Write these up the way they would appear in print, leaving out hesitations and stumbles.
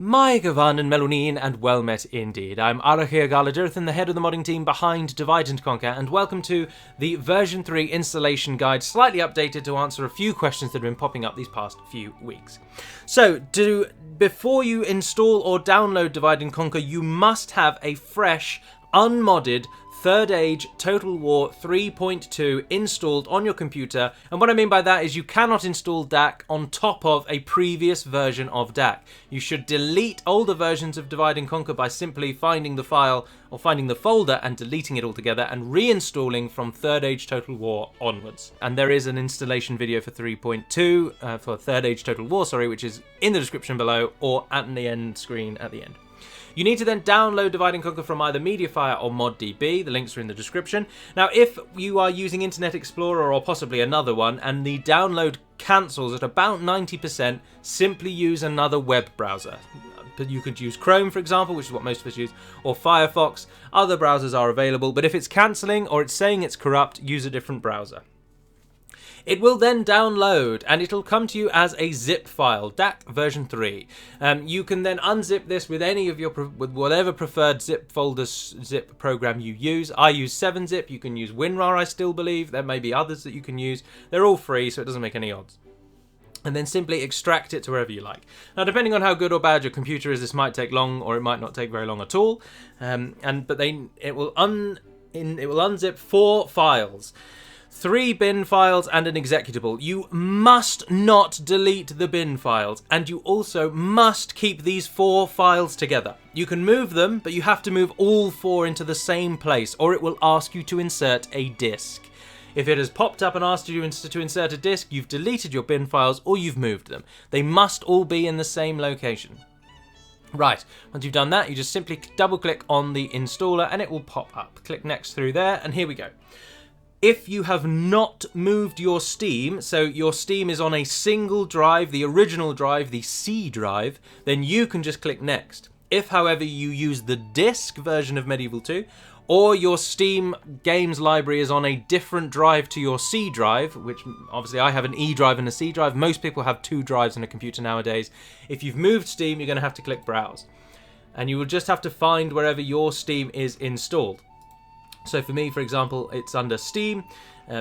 My Gavan and Melonin, and well met indeed. I'm Arachir Galadirthan, the head of the modding team behind Divide and Conquer, and welcome to the version 3 installation guide, slightly updated to answer a few questions that have been popping up these past few weeks. So, before you install or download Divide and Conquer, you must have a fresh, unmodded Third Age Total War 3.2 installed on your computer, and what I mean by that is you cannot install DaC on top of a previous version of DaC. You should delete older versions of Divide and Conquer by simply finding the file or finding the folder and deleting it altogether and reinstalling from Third Age Total War onwards. And there is an installation video for 3.2, for Third Age Total War, which is in the description below or at the end screen at the end. You need to then download Divide and Conquer from either MediaFire or ModDB. The links are in the description. Now, if you are using Internet Explorer or possibly another one and the download cancels at about 90%, simply use another web browser. You could use Chrome, for example, which is what most of us use, or Firefox. Other browsers are available, but if it's cancelling or it's saying it's corrupt, use a different browser. It will then download, and it'll come to you as a zip file, DaC version 3. You can then unzip this with any of your, with whatever preferred zip folder zip program you use. I use 7-zip. You can use WinRAR, I still believe. There may be others that you can use. They're all free, so it doesn't make any odds. And then simply extract it to wherever you like. Now, depending on how good or bad your computer is, this might take long, or it might not take very long at all. It will unzip 4 files. 3 bin files and an executable. You must not delete the bin files, and you also must keep these 4 files together. You can move them, but you have to move all 4 into the same place, or it will ask you to insert a disk. If it has popped up and asked you to insert a disk, you've deleted your bin files or you've moved them. They must all be in the same location. Right, once you've done that, you just simply double click on the installer and it will pop up. Click next through there, and here we go. If you have not moved your Steam, so your Steam is on a single drive, the original drive, the C drive, then you can just click next. If, however, you use the disk version of Medieval 2, or your Steam games library is on a different drive to your C drive, which obviously I have an E drive and a C drive, most people have 2 drives in a computer nowadays. If you've moved Steam, you're going to have to click Browse. And you will just have to find wherever your Steam is installed. So for me, for example, it's under Steam,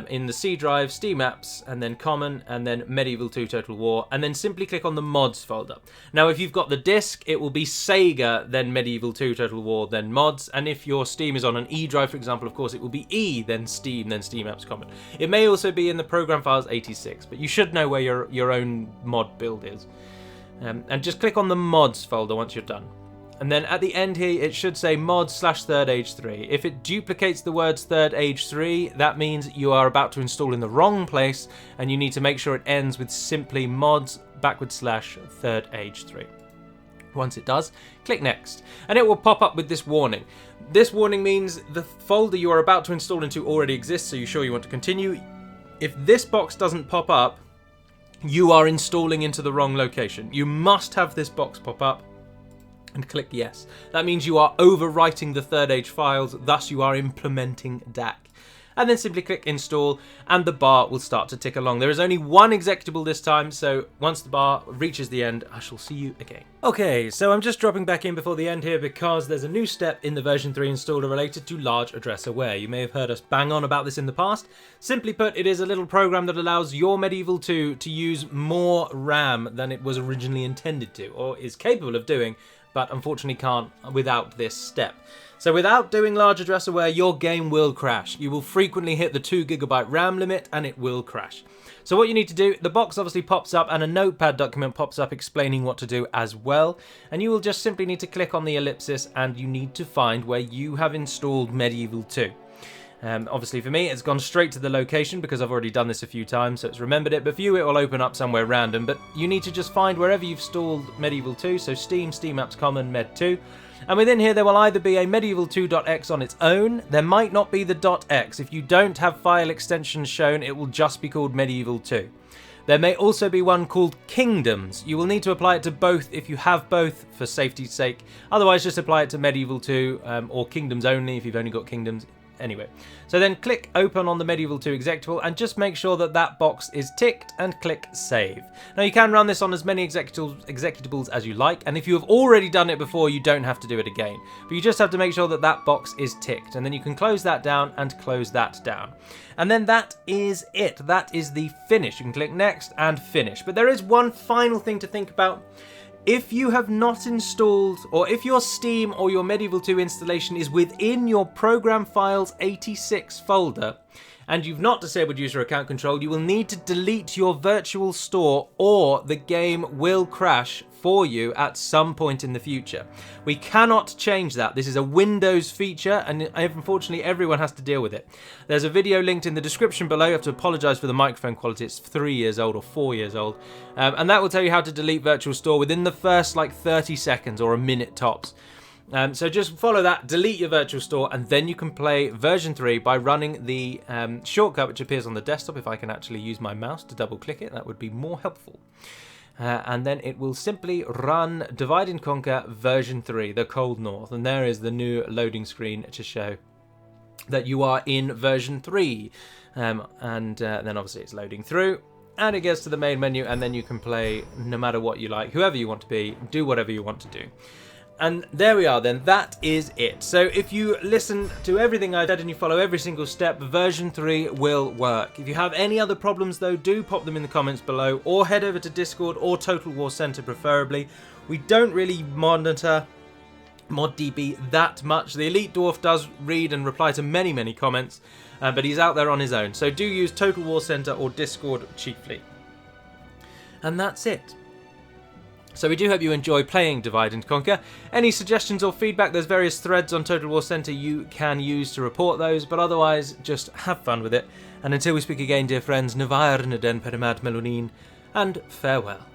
in the C drive, Steam Apps, and then Common, and then Medieval 2 Total War, and then simply click on the Mods folder. Now, if you've got the disc, it will be Sega, then Medieval 2 Total War, then Mods, and if your Steam is on an E drive, for example, of course, it will be E, then Steam Apps, Common. It may also be in the Program Files 86, but you should know where your own mod build is. And just click on the Mods folder once you're done. And then at the end here, it should say mods/Third Age 3. If it duplicates the words Third Age 3, that means you are about to install in the wrong place, and you need to make sure it ends with simply mods/Third Age 3. Once it does, click Next, and it will pop up with this warning. This warning means the folder you are about to install into already exists, so you're sure you want to continue. If this box doesn't pop up, you are installing into the wrong location. You must have this box pop up and click yes. That means you are overwriting the Third Age files, thus you are implementing DaC. And then simply click install and the bar will start to tick along. There is only one executable this time, so once the bar reaches the end, I shall see you again. Okay, so I'm just dropping back in before the end here because there's a new step in the version 3 installer related to large address aware. You may have heard us bang on about this in the past. Simply put, it is a little program that allows your Medieval 2 to use more RAM than it was originally intended to, or is capable of doing, but unfortunately can't without this step. So without doing large address aware, your game will crash. You will frequently hit the 2 GB RAM limit and it will crash. So what you need to do, the box obviously pops up and a notepad document pops up explaining what to do as well. And you will just simply need to click on the ellipsis and you need to find where you have installed Medieval 2. Obviously for me, it's gone straight to the location because I've already done this a few times, so it's remembered it, but for you it will open up somewhere random, but you need to just find wherever you've installed Medieval 2, so Steam, Steam Apps Common, Med 2, and within here there will either be a Medieval 2.x on its own, there might not be the .x. If you don't have file extensions shown, it will just be called Medieval 2. There may also be one called Kingdoms. You will need to apply it to both if you have both for safety's sake, otherwise just apply it to Medieval 2 or Kingdoms only if you've only got Kingdoms. anyway. So then click open on the Medieval 2 executable and just make sure that that box is ticked and click save. Now you can run this on as many executables as you like, and if you have already done it before, you don't have to do it again. But you just have to make sure that that box is ticked, and then you can close that down and close that down. And then that is it. That is the finish. You can click next and finish. But there is one final thing to think about. If you have not installed, or if your Steam or your Medieval 2 installation is within your Program Files 86 folder, and you've not disabled user account control, you will need to delete your virtual store or the game will crash for you at some point in the future. We cannot change that. This is a Windows feature, and unfortunately everyone has to deal with it. There's a video linked in the description below. You have to apologise for the microphone quality. It's 3 years old or 4 years old. And that will tell you how to delete virtual store within the first like 30 seconds or a minute tops. So just follow that, delete your virtual store, and then you can play version 3 by running the shortcut which appears on the desktop. If I can actually use my mouse to double click it, that would be more helpful. And then it will simply run Divide and Conquer version 3, the Cold North, and there is the new loading screen to show that you are in version 3. Then obviously it's loading through, and it gets to the main menu, and then you can play no matter what you like, whoever you want to be, do whatever you want to do. And there we are then, that is it. So if you listen to everything I've said and you follow every single step, version 3 will work. If you have any other problems though, do pop them in the comments below, or head over to Discord or Total War Center preferably. We don't really monitor ModDB that much. The Elite Dwarf does read and reply to many comments, but he's out there on his own. So do use Total War Center or Discord chiefly. And that's it. So we do hope you enjoy playing Divide and Conquer. Any suggestions or feedback, there's various threads on Total War Center you can use to report those, but otherwise, just have fun with it. And until we speak again, dear friends, Navair Naden Perimad Melunin, and farewell.